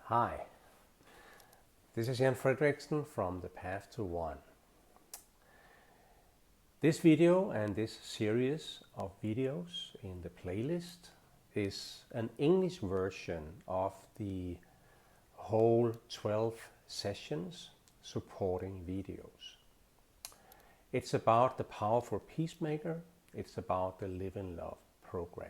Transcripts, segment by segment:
Hi, this is Jan Fredriksen from The Path to One. This video and this series of videos in the playlist is an English version of the whole 12 sessions supporting videos. It's about the Powerful Peacemaker, it's about the Live in Love program.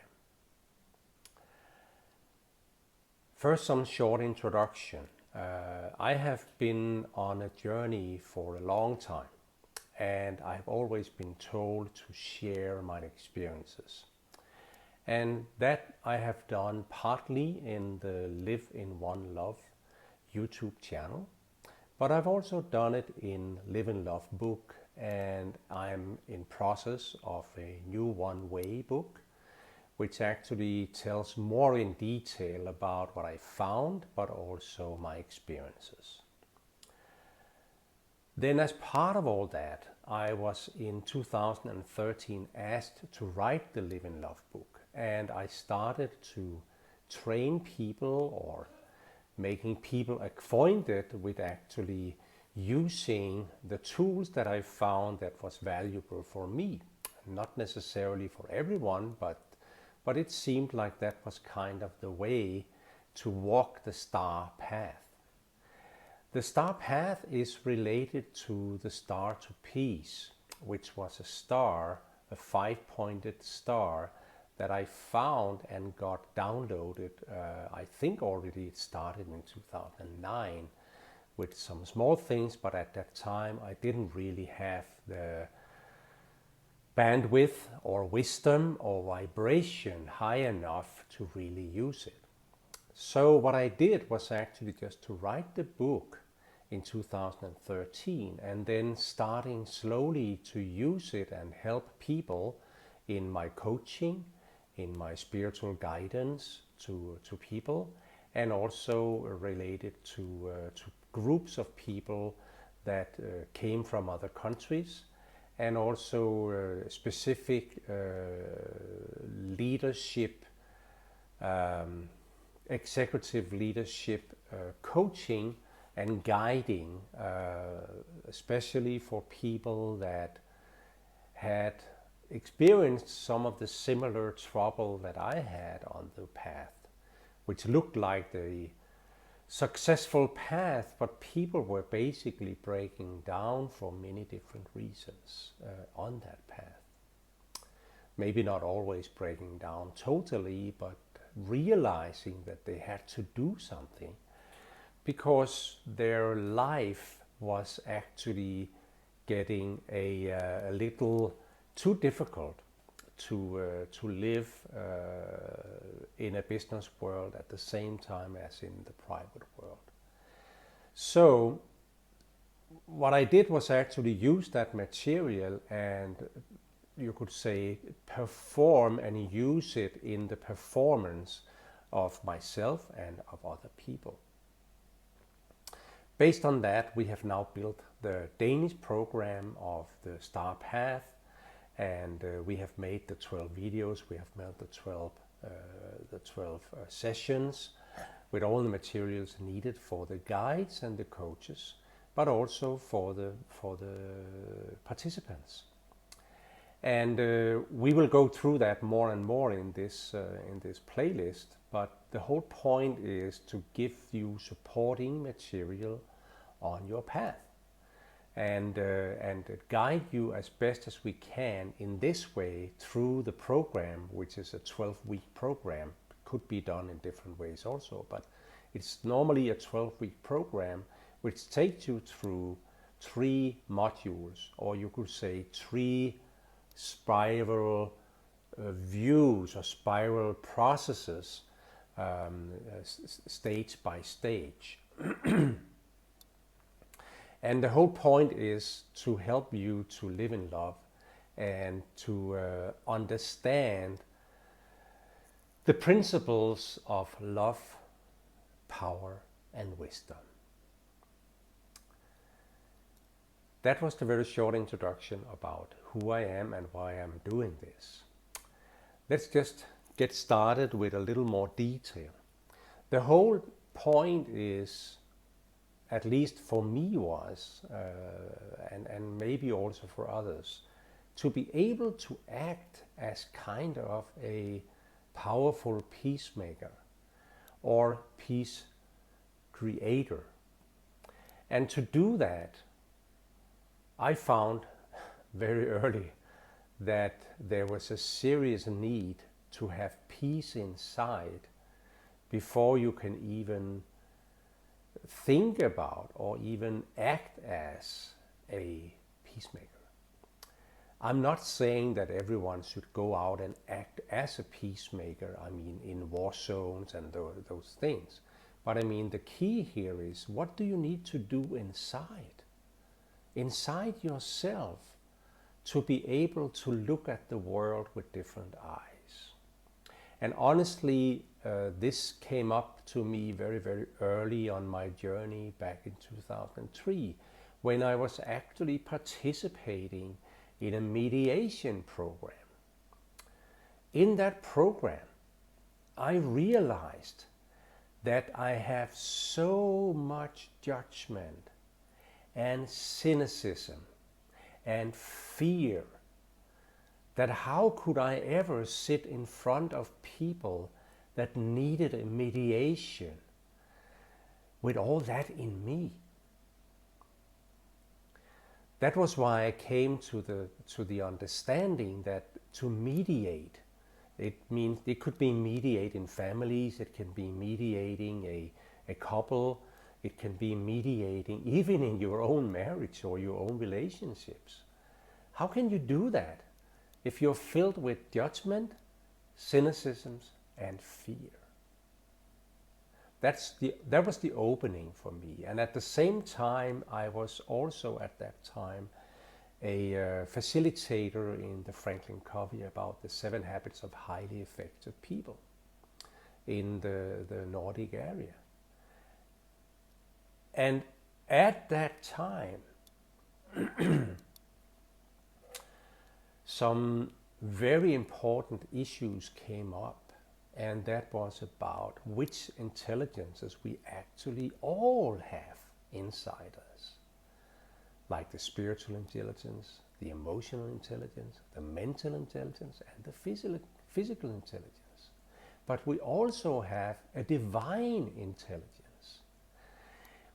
First, some short introduction. I have been on a journey for a long time, and I've always been told to share my experiences. And that I have done partly in the Live in One Love YouTube channel, but I've also done it in Live in Love book, and I'm in process of a new One Way book, which actually tells more in detail about what I found, but also my experiences. Then as part of all that, I was in 2013 asked to write the Live in Love book, and I started to train people or making people acquainted with actually using the tools that I found that was valuable for me. Not necessarily for everyone, but it seemed like that was kind of the way to walk the star path. The star path is related to the star to peace, which was a star, a 5-pointed star that I found and got downloaded. I think already it started in 2009 with some small things, but at that time I didn't really have the bandwidth or wisdom or vibration high enough to really use it. So what I did was actually just to write the book in 2013 and then starting slowly to use it and help people in my coaching, in my spiritual guidance to people, and also related to groups of people that came from other countries, and also specific leadership, executive leadership coaching and guiding, especially for people that had experienced some of the similar trouble that I had on the path, which looked like the successful path, but people were basically breaking down for many different reasons on that path. Maybe not always breaking down totally, but realizing that they had to do something because their life was actually getting a little too difficult to live in a business world at the same time as in the private world. So what I did was actually use that material and, you could say, perform and use it in the performance of myself and of other people. Based on that, we have now built the Danish program of the Star Path, and we have made the 12 videos, we have made the 12 sessions with all the materials needed for the guides and the coaches, but also for the participants. And we will go through that more and more in this playlist, but the whole point is to give you supporting material on your path. And guide you as best as we can in this way through the program, which is a 12-week program. It could be done in different ways also, but it's normally a 12-week program which takes you through 3 modules, or you could say 3 spiral views or spiral processes, stage by stage. And the whole point is to help you to live in love and to understand the principles of love, power, and wisdom. That was the very short introduction about who I am and why I'm doing this. Let's just get started with a little more detail. The whole point is, at least for me was, and maybe also for others, to be able to act as kind of a powerful peacemaker or peace creator. And to do that, I found very early that there was a serious need to have peace inside before you can even think about or even act as a peacemaker. I'm not saying that everyone should go out and act as a peacemaker, I mean in war zones and those things. But I mean the key here is, what do you need to do inside? Inside yourself, to be able to look at the world with different eyes. And honestly, this came up to me very, very early on my journey back in 2003, when I was actually participating in a mediation program. In that program, I realized that I have so much judgment and cynicism and fear that how could I ever sit in front of people that needed a mediation with all that in me. That was why I came to the understanding that to mediate, it means it could be mediating families, it can be mediating a couple, it can be mediating even in your own marriage or your own relationships. How can you do that if you're filled with judgment, cynicism, and fear? That was the opening for me. And at the same time, I was also at that time a facilitator in the Franklin Covey about the 7 habits of highly effective people in the Nordic area. And at that time, some very important issues came up, and that was about which intelligences we actually all have inside us, like the spiritual intelligence, the emotional intelligence, the mental intelligence, and the physical intelligence. But we also have a divine intelligence.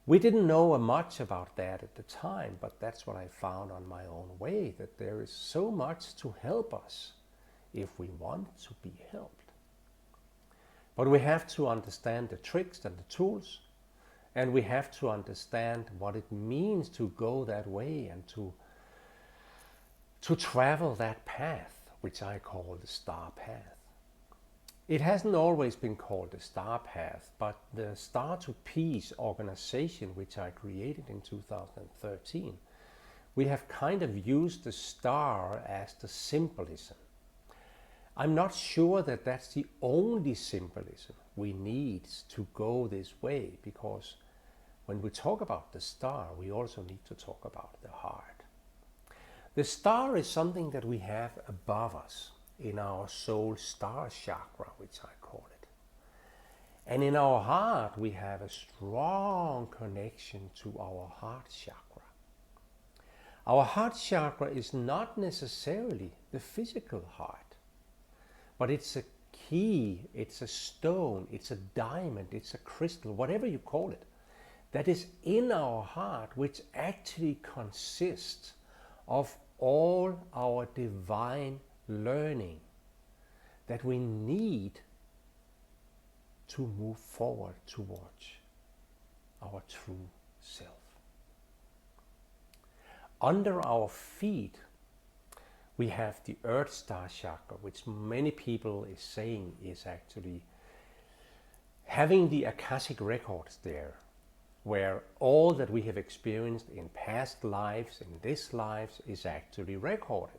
We didn't know much about that at the time, but that's what I found on my own way, that there is so much to help us if we want to be helped. But we have to understand the tricks and the tools, and we have to understand what it means to go that way and to travel that path, which I call the star path. It hasn't always been called the star path, but the Star to Peace organization, which I created in 2013, we have kind of used the star as the symbolism. I'm not sure that that's the only symbolism we need to go this way, because when we talk about the star, we also need to talk about the heart. The star is something that we have above us in our soul star chakra, which I call it. And in our heart, we have a strong connection to our heart chakra. Our heart chakra is not necessarily the physical heart, but it's a key, it's a stone, it's a diamond, it's a crystal, whatever you call it, that is in our heart, which actually consists of all our divine learning that we need to move forward towards our true self. Under our feet, we have the Earth Star Chakra, which many people is saying is actually having the Akashic records there, where all that we have experienced in past lives, in this lives, is actually recorded.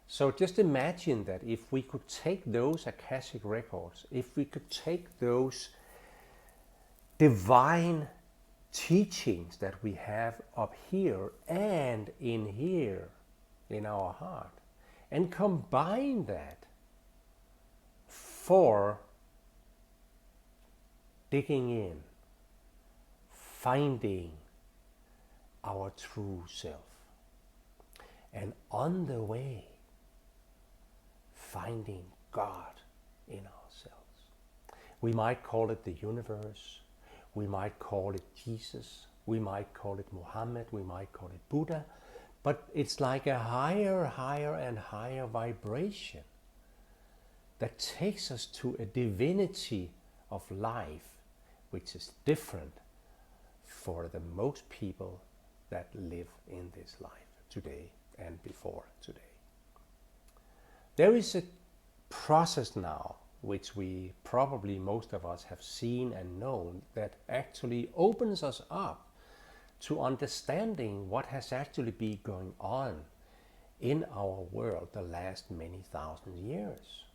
So just imagine that if we could take those Akashic records, if we could take those divine teachings that we have up here and in here, in our heart, and combine that for digging in, finding our true self. And on the way, finding God in ourselves. We might call it the universe, we might call it Jesus, we might call it Muhammad, we might call it Buddha, but it's like a higher and higher vibration that takes us to a divinity of life, which is different for the most people that live in this life today and before today. There is a process now, which we probably most of us have seen and known, that actually opens us up to understanding what has actually been going on in our world the last many thousand years.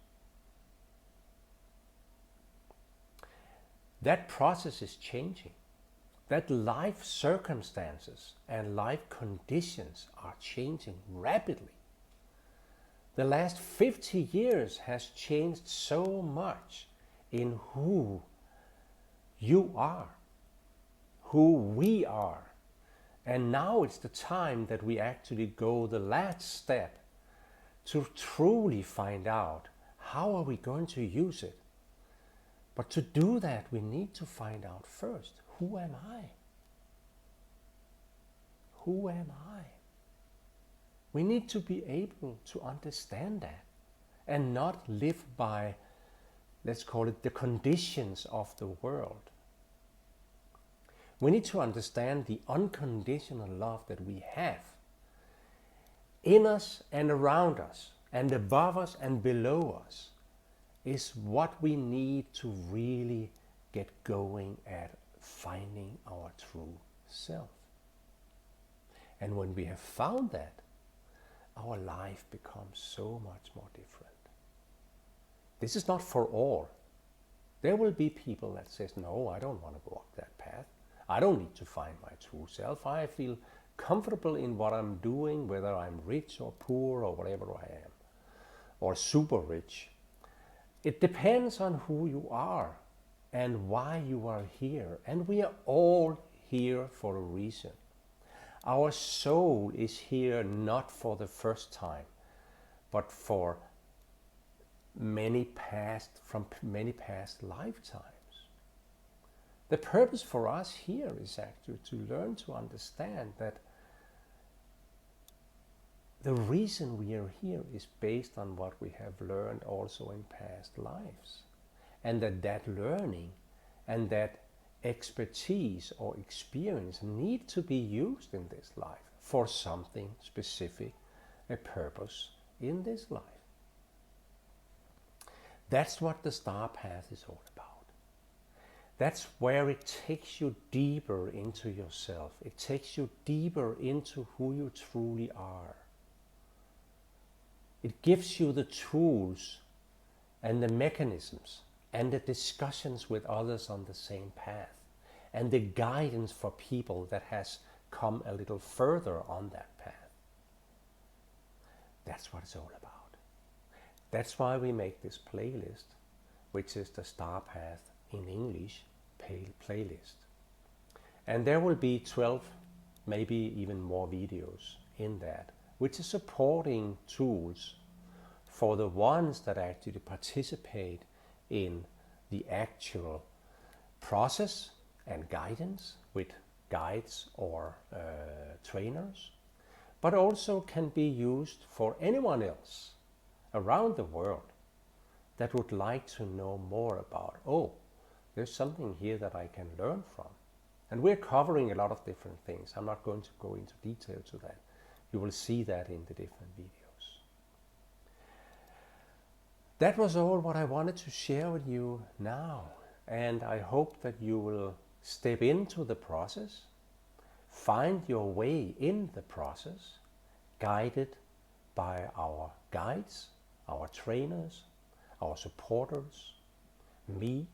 That process is changing. That life circumstances and life conditions are changing rapidly. The last 50 years has changed so much in who you are, who we are. And now it's the time that we actually go the last step to truly find out how are we going to use it. But to do that, we need to find out first, who am I? Who am I? We need to be able to understand that and not live by, let's call it, the conditions of the world. We need to understand the unconditional love that we have in us and around us and above us and below us is what we need to really get going at finding our true self. And when we have found that, our life becomes so much more different. This is not for all. There will be people that says, no, I don't want to walk that path. I don't need to find my true self. I feel comfortable in what I'm doing, whether I'm rich or poor or whatever I am, or super rich. It depends on who you are and why you are here. And we are all here for a reason. Our soul is here not for the first time, but for many past lifetimes. The purpose for us here is actually to learn to understand that the reason we are here is based on what we have learned also in past lives. And that learning and that expertise or experience need to be used in this life for something specific, a purpose in this life. That's what the star path is all about. That's where it takes you deeper into yourself. It takes you deeper into who you truly are. It gives you the tools and the mechanisms and the discussions with others on the same path and the guidance for people that has come a little further on that path. That's what it's all about. That's why we make this playlist, which is the Star Path in English playlist. And there will be 12, maybe even more videos in that, which is supporting tools for the ones that actually participate in the actual process and guidance with guides or trainers, but also can be used for anyone else around the world that would like to know more about, oh, there's something here that I can learn from. And we're covering a lot of different things. I'm not going to go into detail to that. You will see that in the different videos. That was all what I wanted to share with you now. And I hope that you will step into the process, find your way in the process, guided by our guides, our trainers, our supporters, me,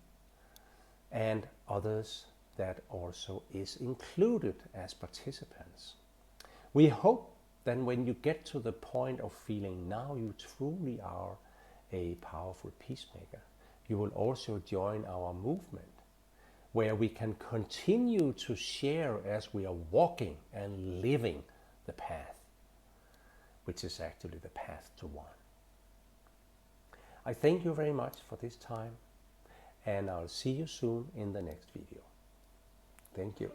and others that also is included as participants. We hope that when you get to the point of feeling now you truly are a powerful peacemaker, you will also join our movement, where we can continue to share as we are walking and living the path, which is actually the path to one. I thank you very much for this time, and I'll see you soon in the next video. Thank you.